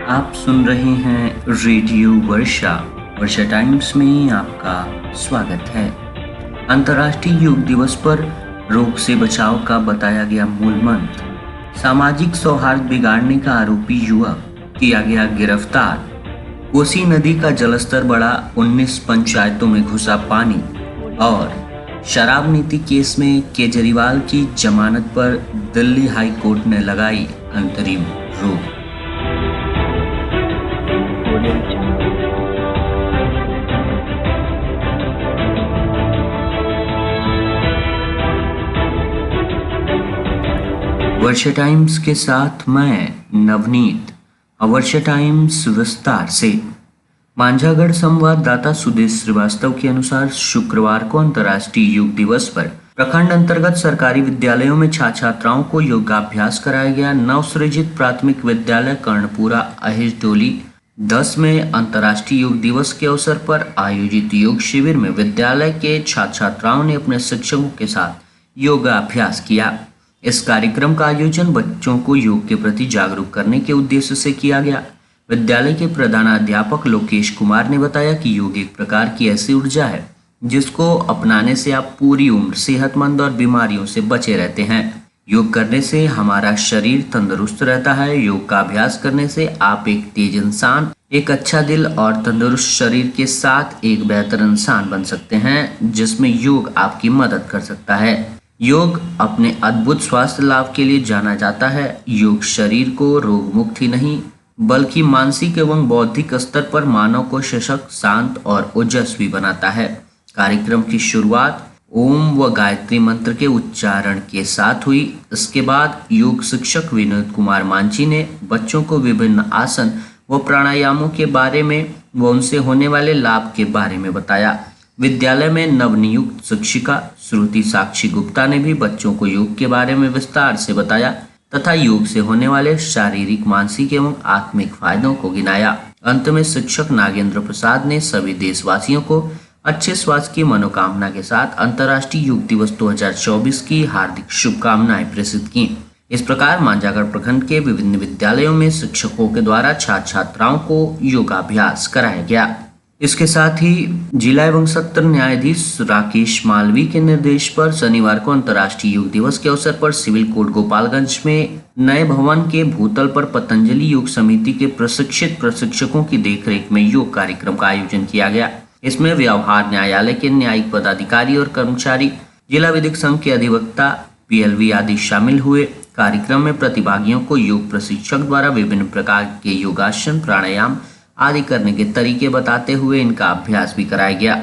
आप सुन रहे हैं रेडियो वर्षा। वर्षा टाइम्स में आपका स्वागत है। अंतर्राष्ट्रीय योग दिवस पर रोग से बचाव का बताया गया मूल मंत्र। सामाजिक सौहार्द बिगाड़ने का आरोपी युवक किया गया गिरफ्तार। कोसी नदी का जलस्तर बढ़ा, 19 पंचायतों में घुसा पानी। और शराब नीति केस में केजरीवाल की जमानत पर दिल्ली हाई कोर्ट ने लगाई अंतरिम रोक। वर्षा टाइम्स के साथ मैं नवनीत। वर्षा टाइम्स विस्तार से। मांझागढ़ संवाददाता सुदेश श्रीवास्तव के अनुसार शुक्रवार को अंतर्राष्ट्रीय योग दिवस पर प्रखंड अंतर्गत सरकारी विद्यालयों में छात्र छात्राओं को योगाभ्यास कराया गया। नवसृजित प्राथमिक विद्यालय कर्णपुरा अहिजडोली 10 में अंतर्राष्ट्रीय योग दिवस के अवसर पर आयोजित योग शिविर में विद्यालय के छात्र छात्राओं ने अपने शिक्षकों के साथ योगाभ्यास किया। इस कार्यक्रम का आयोजन बच्चों को योग के प्रति जागरूक करने के उद्देश्य से किया गया। विद्यालय के प्रधानाध्यापक लोकेश कुमार ने बताया कि योग एक प्रकार की ऐसी ऊर्जा है जिसको अपनाने से आप पूरी उम्र सेहतमंद और बीमारियों से बचे रहते हैं। योग करने से हमारा शरीर तंदुरुस्त रहता है। योग का अभ्यास करने से आप एक तेज इंसान, एक अच्छा दिल और तंदुरुस्त शरीर के साथ एक बेहतर इंसान बन सकते हैं, जिसमें योग आपकी मदद कर सकता है। योग अपने अद्भुत स्वास्थ्य लाभ के लिए जाना जाता है। योग शरीर को रोग मुक्त ही नहीं बल्कि मानसिक एवं बौद्धिक स्तर पर मानव को सशक्त, शांत और ओजस्वी बनाता है। कार्यक्रम की शुरुआत ओम व गायत्री मंत्र के उच्चारण के साथ हुई। इसके बाद योग शिक्षक विनोद कुमार मांझी ने बच्चों को विभिन्न आसन व प्राणायामों के बारे में व उनसे होने वाले लाभ के बारे में बताया। विद्यालय में नवनियुक्त शिक्षिका श्रुति साक्षी गुप्ता ने भी बच्चों को योग के बारे में विस्तार से बताया तथा योग से होने वाले शारीरिक, मानसिक एवं आत्मिक फायदों को गिनाया। अंत में शिक्षक नागेंद्र प्रसाद ने सभी देशवासियों को अच्छे स्वास्थ्य की मनोकामना के साथ अंतर्राष्ट्रीय योग दिवस 2024 की हार्दिक शुभकामनाएं प्रेषित की। इस प्रकार मांझागढ़ प्रखंड के विभिन्न विद्यालयों में शिक्षकों के द्वारा छात्र छात्राओं को योगाभ्यास कराया गया। इसके साथ ही जिला एवं सत्र न्यायाधीश राकेश मालवी के निर्देश पर शनिवार को अंतर्राष्ट्रीय योग दिवस के अवसर पर सिविल कोर्ट गोपालगंज में नए भवन के भूतल पर पतंजलि योग समिति के प्रशिक्षित प्रशिक्षकों की देखरेख में योग कार्यक्रम का आयोजन किया गया। इसमें व्यवहार न्यायालय के न्यायिक पदाधिकारी और कर्मचारी, जिला विधिक संघ के अधिवक्ता, PLV आदि शामिल हुए। कार्यक्रम में प्रतिभागियों को योग प्रशिक्षक द्वारा विभिन्न प्रकार के योगासन, प्राणायाम आदि करने के तरीके बताते हुए इनका अभ्यास भी कराया गया।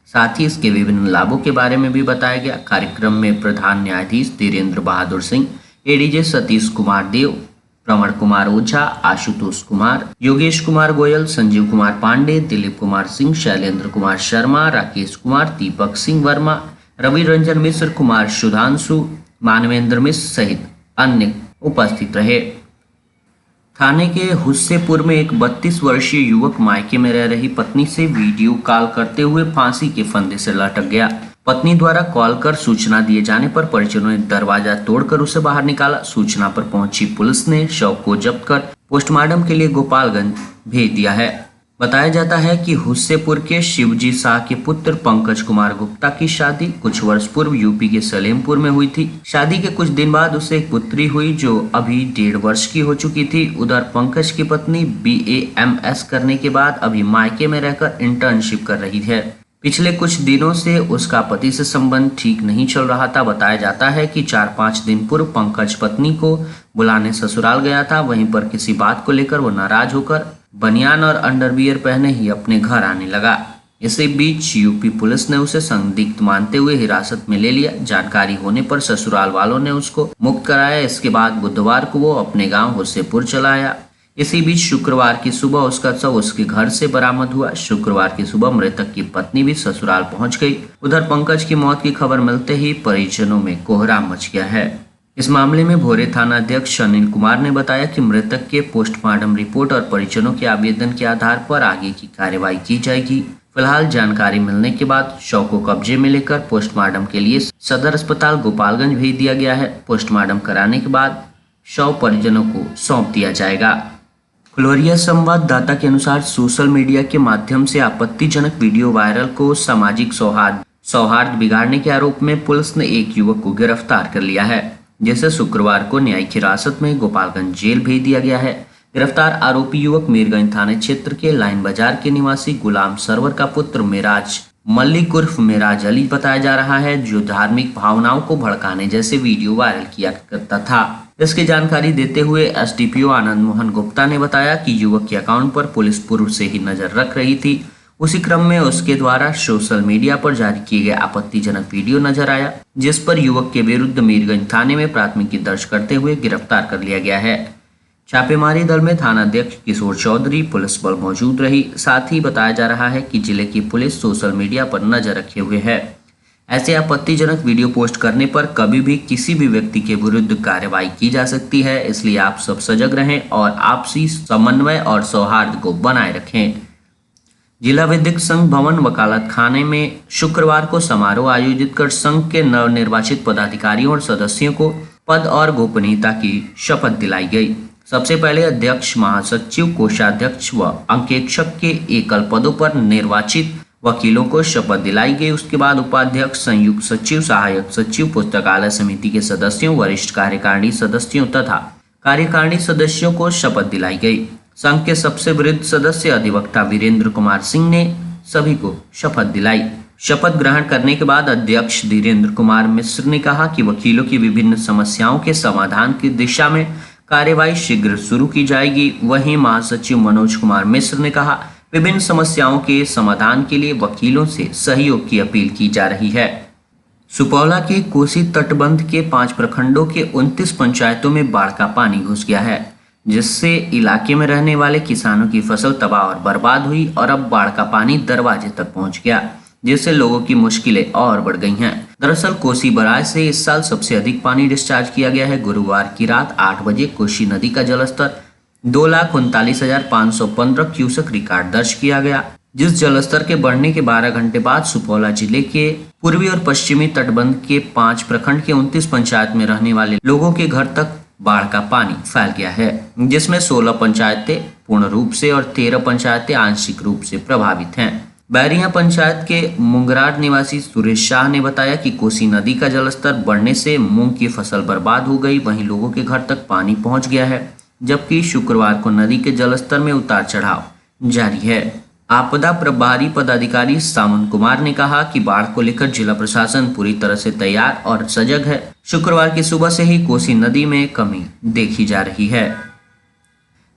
साथ ही इसके विभिन्न लाभों के बारे में भी बताया गया। कार्यक्रम में प्रधान न्यायाधीश धीरेन्द्र बहादुर सिंह, ADJ सतीश कुमार देव, प्रमण कुमार ओझा, आशुतोष कुमार, योगेश कुमार गोयल, संजीव कुमार पांडे, दिलीप कुमार सिंह, शैलेंद्र कुमार शर्मा, राकेश कुमार, दीपक सिंह वर्मा, रवि रंजन मिश्र, कुमार सुधांशु, मानवेंद्र मिश्र सहित अन्य उपस्थित रहे। थाने के हुस्सेपुर में एक 32 वर्षीय युवक मायके में रह रही पत्नी से वीडियो कॉल करते हुए फांसी के फंदे से लटक गया। पत्नी द्वारा कॉल कर सूचना दिए जाने पर परिजनों ने दरवाजा तोड़कर उसे बाहर निकाला। सूचना पर पहुंची पुलिस ने शव को जब्त कर पोस्टमार्टम के लिए गोपालगंज भेज दिया है। बताया जाता है कि हुस्सेपुर के शिवजी शाह के पुत्र पंकज कुमार गुप्ता की शादी कुछ वर्ष पूर्व यूपी के सलेमपुर में हुई थी। शादी के कुछ दिन बाद उसे एक पुत्री हुई जो अभी 1.5 वर्ष की हो चुकी थी। उधर पंकज की पत्नी BAMS करने के बाद अभी मायके में रहकर इंटर्नशिप कर रही है। पिछले कुछ दिनों से उसका पति से संबंध ठीक नहीं चल रहा था। बताया जाता है कि 4-5 दिन पूर्व पंकज पत्नी को बुलाने ससुराल गया था। वहीं पर किसी बात को लेकर वो नाराज होकर बनियान और अंडरवियर पहने ही अपने घर आने लगा। इसी बीच यूपी पुलिस ने उसे संदिग्ध मानते हुए हिरासत में ले लिया। जानकारी होने पर ससुराल वालों ने उसको मुक्त कराया। इसके बाद बुधवार को वो अपने गांव हुस्सेपुर चला आया। इसी बीच शुक्रवार की सुबह उसका शव उसके घर से बरामद हुआ। शुक्रवार की सुबह मृतक की पत्नी भी ससुराल पहुंच गई। उधर पंकज की मौत की खबर मिलते ही परिजनों में कोहराम मच गया है। इस मामले में भोरे थाना अध्यक्ष अनिल कुमार ने बताया कि मृतक के पोस्टमार्टम रिपोर्ट और परिजनों के आवेदन के आधार पर आगे की कार्यवाही की जाएगी। फिलहाल जानकारी मिलने के बाद शव को कब्जे में लेकर पोस्टमार्टम के लिए सदर अस्पताल गोपालगंज भेज दिया गया है। पोस्टमार्टम कराने के बाद शव परिजनों को सौंप दिया जाएगा। फुलवरिया संवाददाता के अनुसार सोशल मीडिया के माध्यम से आपत्तिजनक वीडियो वायरल को सामाजिक सौहार्द बिगाड़ने के आरोप में पुलिस ने एक युवक को गिरफ्तार कर लिया है, जिसे शुक्रवार को न्यायिक हिरासत में गोपालगंज जेल भेज दिया गया है। गिरफ्तार आरोपी युवक मीरगंज थाने क्षेत्र के लाइन बाजार के निवासी गुलाम सरवर का पुत्र मेराज मल्लिक उर्फ मेराज अली बताया जा रहा है, जो धार्मिक भावनाओं को भड़काने जैसे वीडियो वायरल किया करता था। इसकी जानकारी देते हुए एसडीपीओ आनंद मोहन गुप्ता ने बताया कि युवक के अकाउंट पर पुलिस पूर्व से ही नजर रख रही थी। उसी क्रम में उसके द्वारा सोशल मीडिया पर जारी किए गए आपत्तिजनक वीडियो नजर आया, जिस पर युवक के विरुद्ध मीरगंज थाने में प्राथमिकी दर्ज करते हुए गिरफ्तार कर लिया गया है। छापेमारी दल में थानाध्यक्ष किशोर चौधरी पुलिस बल मौजूद रही। साथ ही बताया जा रहा है कि जिले की पुलिस सोशल मीडिया पर नजर रखे हुए है। ऐसे आपत्तिजनक वीडियो पोस्ट करने पर कभी भी किसी भी व्यक्ति के विरुद्ध कार्रवाई की जा सकती है, इसलिए आप सब सजग रहें और आपसी समन्वय और सौहार्द को बनाए रखें। जिला विधिक संघ भवन वकालत खाने में शुक्रवार को समारोह आयोजित कर संघ के नवनिर्वाचित पदाधिकारियों और सदस्यों को पद और गोपनीयता की शपथ दिलाई गई। सबसे पहले अध्यक्ष, महासचिव, कोषाध्यक्ष व अंकेक्षक के एकल पदों पर निर्वाचित वकीलों को शपथ दिलाई गई। उसके बाद उपाध्यक्ष, संयुक्त सचिव, सहायक सचिव, पुस्तकालय समिति के सदस्यों, वरिष्ठ कार्यकारिणी सदस्यों तथा कार्यकारिणी सदस्यों को शपथ दिलाई गई। संघ के सबसे वृद्ध सदस्य अधिवक्ता वीरेंद्र कुमार सिंह ने सभी को शपथ दिलाई। शपथ ग्रहण करने के बाद अध्यक्ष धीरेन्द्र कुमार मिश्र ने कहा कि वकीलों की विभिन्न समस्याओं के समाधान की दिशा में कार्यवाही शीघ्र शुरू की जाएगी। वहीं महासचिव मनोज कुमार मिश्र ने कहा, विभिन्न समस्याओं के समाधान के लिए वकीलों से सहयोग की अपील की जा रही है। सुपौला के कोसी तटबंध के 5 प्रखंडों के 29 पंचायतों में बाढ़ का पानी घुस गया है, जिससे इलाके में रहने वाले किसानों की फसल तबाह और बर्बाद हुई और अब बाढ़ का पानी दरवाजे तक पहुंच गया, जिससे लोगों की मुश्किलें और बढ़ गई हैं। दरअसल कोसी बराज से इस साल सबसे अधिक पानी डिस्चार्ज किया गया है। गुरुवार की रात 8 बजे कोसी नदी का जलस्तर 2,39,515 क्यूसेक रिकॉर्ड दर्ज किया गया, जिस जलस्तर के बढ़ने के 12 घंटे बाद सुपौला जिले के पूर्वी और पश्चिमी तटबंध के 5 प्रखंड के 29 पंचायत में रहने वाले लोगों के घर तक बाढ़ का पानी फैल गया है, जिसमें 16 पंचायतें पूर्ण रूप से और 13 पंचायतें आंशिक रूप से प्रभावित हैं। बैरिया पंचायत के मुंगरार निवासी सुरेश शाह ने बताया कि कोसी नदी का जलस्तर बढ़ने से मूंग की फसल बर्बाद हो गई, वहीं लोगों के घर तक पानी पहुंच गया है, जबकि शुक्रवार को नदी के जलस्तर में उतार चढ़ाव जारी है। आपदा प्रभारी पदाधिकारी सामंत कुमार ने कहा कि बाढ़ को लेकर जिला प्रशासन पूरी तरह से तैयार और सजग है। शुक्रवार की सुबह से ही कोसी नदी में कमी देखी जा रही है।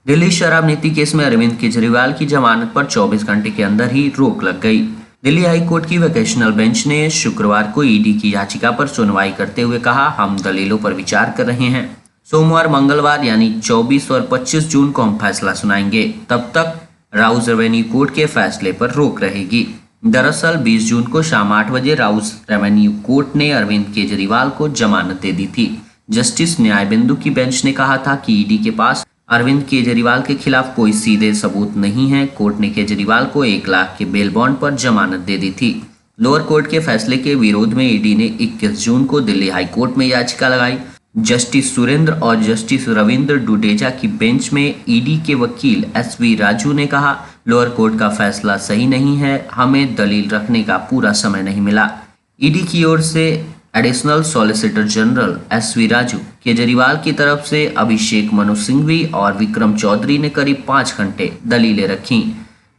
दिल्ली शराब नीति केस में अरविंद केजरीवाल की जमानत पर 24 घंटे के अंदर ही रोक लग गई। दिल्ली हाई कोर्ट की वेकेशनल बेंच ने शुक्रवार को ईडी की याचिका पर सुनवाई करते हुए कहा, हम दलीलों पर विचार कर रहे हैं। सोमवार, मंगलवार यानी 24 और 25 जून को हम फैसला सुनाएंगे। तब तक राउज रेवेन्यू कोर्ट के फैसले पर रोक रहेगी। दरअसल 20 जून को शाम 8 बजे राउज रेवेन्यू कोर्ट ने अरविंद केजरीवाल को जमानत दे दी थी। जस्टिस न्यायबिंदु की बेंच ने कहा था कि ईडी के पास अरविंद केजरीवाल के खिलाफ कोई सीधे सबूत नहीं है। कोर्ट ने केजरीवाल को 1 लाख के बेल बॉन्ड पर जमानत दे दी थी। लोअर कोर्ट के फैसले के विरोध में ईडी ने 21 जून को दिल्ली हाई कोर्ट में याचिका लगाई। जस्टिस सुरेंद्र और जस्टिस रविंद्र डुडेजा की बेंच में ईडी के वकील SV राजू ने कहा, लोअर कोर्ट का फैसला सही नहीं है, हमें दलील रखने का पूरा समय नहीं मिला। ईडी की ओर से additional solicitor general SV Raju, Kejriwal की तरफ से अभिषेक मनु सिंघवी और विक्रम चौधरी ने करीब 5 घंटे दलीलें रखीं।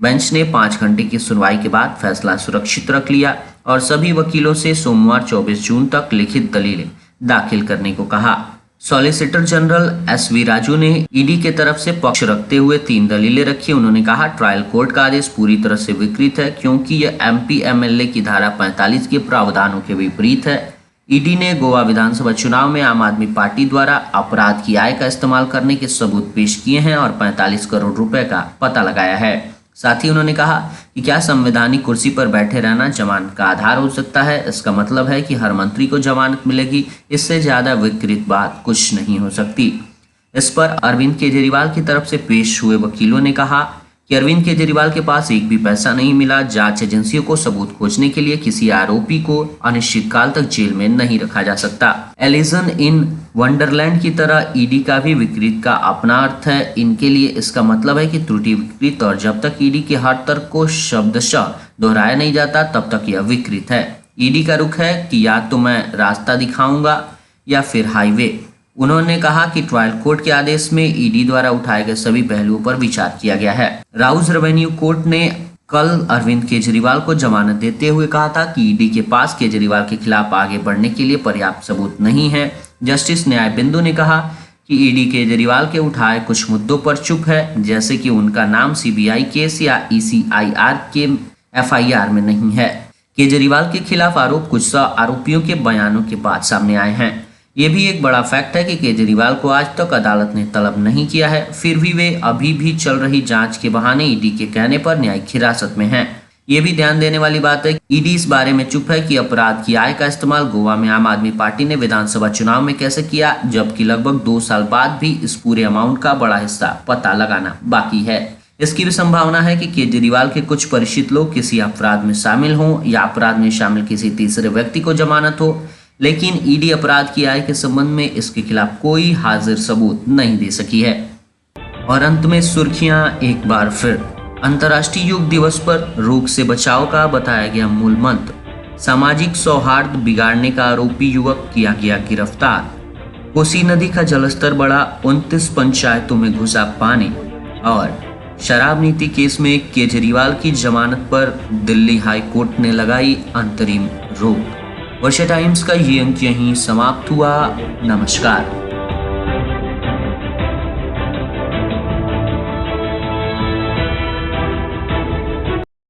बेंच ने 5 घंटे की सुनवाई के बाद फैसला सुरक्षित रख लिया और सभी वकीलों से सोमवार 24 जून तक लिखित दलीलें दाखिल करने को कहा। सॉलिसिटर जनरल SV राजू ने ईडी के तरफ से पक्ष रखते हुए 3 दलीलें रखी। उन्होंने कहा, ट्रायल कोर्ट का आदेश पूरी तरह से विकृत है क्योंकि यह MP MLA की धारा 45 के प्रावधानों के विपरीत है। ईडी ने गोवा विधानसभा चुनाव में आम आदमी पार्टी द्वारा अपराध की आय का इस्तेमाल करने के सबूत पेश किए हैं और 45 करोड़ रुपए का पता लगाया है। साथ ही उन्होंने कहा कि क्या संवैधानिक कुर्सी पर बैठे रहना जमानत का आधार हो सकता है। इसका मतलब है कि हर मंत्री को जमानत मिलेगी। इससे ज्यादा विकृत बात कुछ नहीं हो सकती। इस पर अरविंद केजरीवाल की तरफ से पेश हुए वकीलों ने कहा कि अरविंद केजरीवाल के पास एक भी पैसा नहीं मिला। जांच एजेंसियों को सबूत खोजने के लिए किसी आरोपी को अनिश्चितकाल तक जेल में नहीं रखा जा सकता। एलिसन इन वंडरलैंड की तरह ईडी का भी विकृत का अपना अर्थ है। इनके लिए इसका मतलब है कि त्रुटि विकृत, और जब तक ईडी के हर तर्क को शब्दशः दोहराया नहीं जाता तब तक यह विकृत है। ईडी का रुख है कि या तो मैं रास्ता दिखाऊंगा या फिर हाईवे। उन्होंने कहा कि ट्रायल कोर्ट के आदेश में ईडी द्वारा उठाए गए सभी पहलुओं पर विचार किया गया है। राउज रेवेन्यू कोर्ट ने कल अरविंद केजरीवाल को जमानत देते हुए कहा था कि ईडी के पास केजरीवाल के खिलाफ आगे बढ़ने के लिए पर्याप्त सबूत नहीं है। जस्टिस न्यायबिंदु ने कहा कि ईडी केजरीवाल के उठाए कुछ मुद्दों पर चुप है, जैसे कि उनका नाम सीबीआई केस या ईसीआईआर के एफआईआर में नहीं है। केजरीवाल के खिलाफ आरोप कुछ आरोपियों के बयानों के बाद सामने आए हैं। ये भी एक बड़ा फैक्ट है कि केजरीवाल को आज तक अदालत ने तलब नहीं किया है, फिर भी वे अभी भी चल रही जांच के बहाने ईडी के कहने पर न्यायिक हिरासत में हैं। ये भी ध्यान देने वाली बात है कि ईडी इस बारे में चुप है कि अपराध की आय का इस्तेमाल गोवा में आम आदमी पार्टी ने विधानसभा चुनाव में कैसे किया, जबकि लगभग 2 साल बाद भी इस पूरे अमाउंट का बड़ा हिस्सा पता लगाना बाकी है। इसकी भी संभावना है कि केजरीवाल के कुछ परिचित लोग किसी अपराध में शामिल हों या अपराध में शामिल किसी तीसरे व्यक्ति को जमानत हो, लेकिन ईडी अपराध की आय के संबंध में इसके खिलाफ कोई हाजिर सबूत नहीं दे सकी है। और अंत में सुर्खियां एक बार फिर। अंतर्राष्ट्रीय योग दिवस पर रोग से बचाव का बताया गया मूल मंत्र। सामाजिक सौहार्द बिगाड़ने का आरोपी युवक किया गया गिरफ्तार। कोसी नदी का जलस्तर बढ़ा, 29 पंचायतों में घुसा पानी। और शराब नीति केस में केजरीवाल की जमानत पर दिल्ली हाई कोर्ट ने लगाई अंतरिम रोक। वर्षा टाइम्स का ये अंक यहीं समाप्त हुआ। नमस्कार।